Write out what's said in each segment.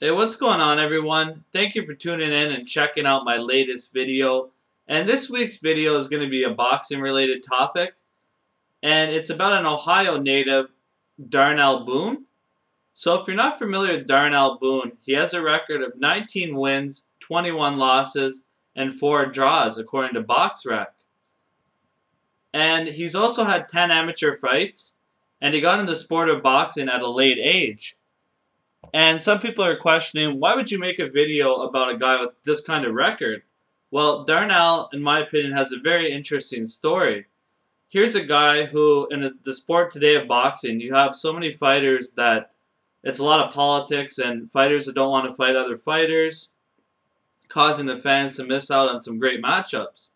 Hey, what's going on, everyone? Thank you for tuning in and checking out my latest video. And this week's video is going to be a boxing related topic. And it's about an Ohio native, Darnell Boone. So if you're not familiar with Darnell Boone, he has a record of 19 wins, 21 losses, and 4 draws, according to BoxRec. And he's also had 10 amateur fights, and he got in the sport of boxing at a late age. And some people are questioning, why would you make a video about a guy with this kind of record? Well, Darnell, in my opinion, has a very interesting story. Here's a guy who, in the sport today of boxing, you have so many fighters that it's a lot of politics and fighters that don't want to fight other fighters, causing the fans to miss out on some great matchups.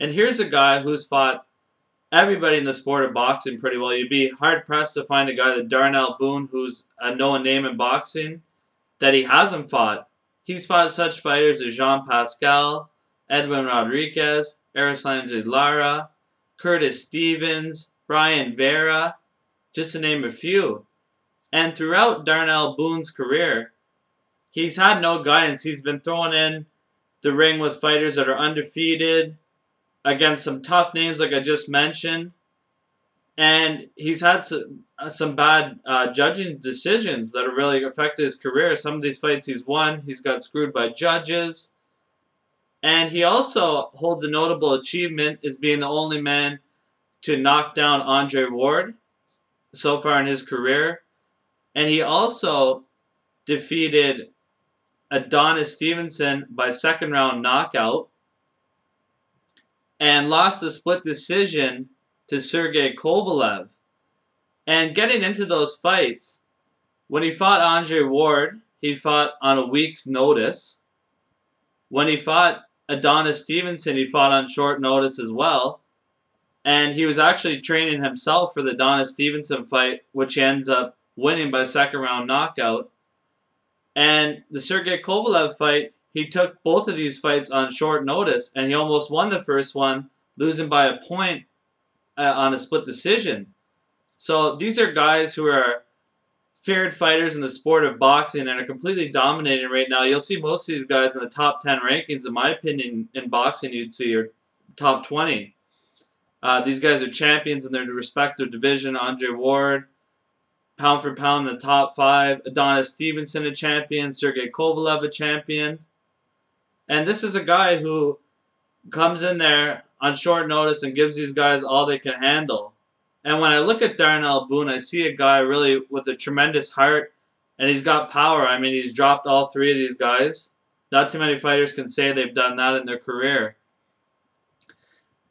And here's a guy who's fought everybody in the sport of boxing pretty well. You'd be hard-pressed to find a guy like Darnell Boone, who's a known name in boxing, that he hasn't fought. He's fought such fighters as Jean Pascal, Edwin Rodriguez, Erislange Lara, Curtis Stevens, Brian Vera, just to name a few. And throughout Darnell Boone's career, he's had no guidance. He's been thrown in the ring with fighters that are undefeated, against some tough names like I just mentioned, and he's had some bad judging decisions that have really affected his career. Some of these fights he's won, he's got screwed by judges, and he also holds a notable achievement as being the only man to knock down Andre Ward so far in his career, and he also defeated Adonis Stevenson by second round knockout, and lost a split decision to Sergey Kovalev. And getting into those fights, when he fought Andre Ward, he fought on a week's notice. When he fought Adonis Stevenson, he fought on short notice as well. And he was actually training himself for the Adonis Stevenson fight, which he ends up winning by second round knockout. And the Sergey Kovalev fight, he took both of these fights on short notice, and he almost won the first one, losing by a point on a split decision. So these are guys who are feared fighters in the sport of boxing and are completely dominating right now. You'll see most of these guys in the top 10 rankings, in my opinion, in boxing you'd see, or top 20. These guys are champions in their respective division. Andre Ward, pound for pound in the top 5. Adonis Stevenson, a champion. Sergey Kovalev, a champion. And this is a guy who comes in there on short notice and gives these guys all they can handle. And when I look at Darnell Boone, I see a guy really with a tremendous heart, and he's got power. I mean, he's dropped all 3 of these guys. Not too many fighters can say they've done that in their career.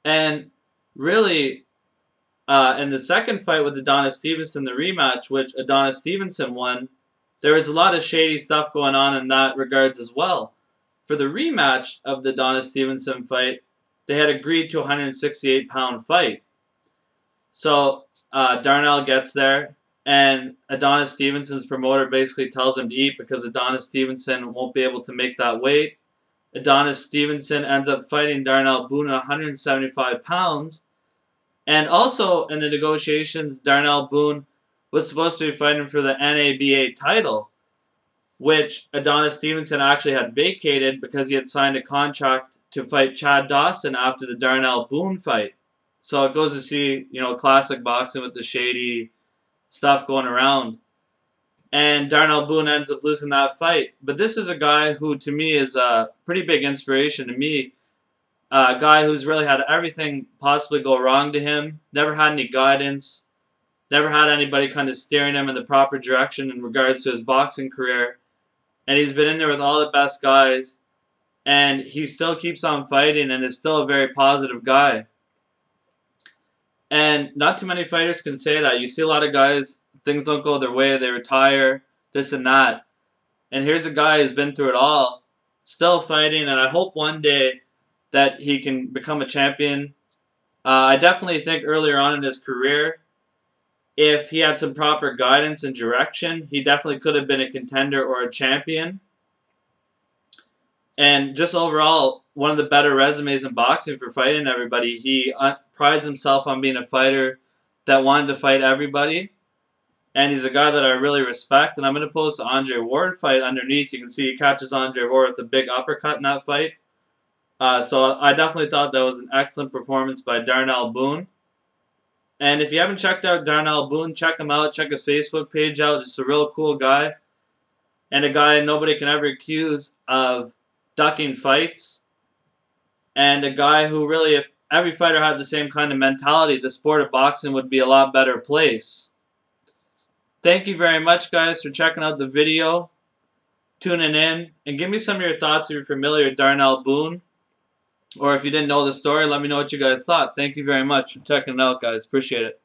And really, in the second fight with Adonis Stevenson, the rematch, which Adonis Stevenson won, there was a lot of shady stuff going on in that regards as well. For the rematch of the Adonis Stevenson fight, they had agreed to a 168-pound fight. So Darnell gets there, and Adonis Stevenson's promoter basically tells him to eat because Adonis Stevenson won't be able to make that weight. Adonis Stevenson ends up fighting Darnell Boone at 175 pounds. And also in the negotiations, Darnell Boone was supposed to be fighting for the NABA title, which Adonis Stevenson actually had vacated because he had signed a contract to fight Chad Dawson after the Darnell Boone fight. So it goes to see, classic boxing with the shady stuff going around. And Darnell Boone ends up losing that fight. But this is a guy who, to me, is a pretty big inspiration to me. A guy who's really had everything possibly go wrong to him, never had any guidance, never had anybody kind of steering him in the proper direction in regards to his boxing career. And he's been in there with all the best guys, and he still keeps on fighting and is still a very positive guy. And not too many fighters can say that. You see a lot of guys, things don't go their way, they retire, this and that. And here's a guy who's been through it all, still fighting, and I hope one day that he can become a champion. I definitely think earlier on in his career, if he had some proper guidance and direction, he definitely could have been a contender or a champion. And just overall, one of the better resumes in boxing for fighting everybody. He prides himself on being a fighter that wanted to fight everybody. and he's a guy that I really respect. And I'm going to post the Andre Ward fight underneath. You can see he catches Andre Ward with a big uppercut in that fight. So I definitely thought that was an excellent performance by Darnell Boone. And if you haven't checked out Darnell Boone, check him out. Check his Facebook page out. Just a real cool guy. And a guy nobody can ever accuse of ducking fights. And a guy who really, if every fighter had the same kind of mentality, the sport of boxing would be a lot better place. Thank you very much, guys, for checking out the video, tuning in, and give me some of your thoughts if you're familiar with Darnell Boone. Or if you didn't know the story, let me know what you guys thought. Thank you very much for checking it out, guys. Appreciate it.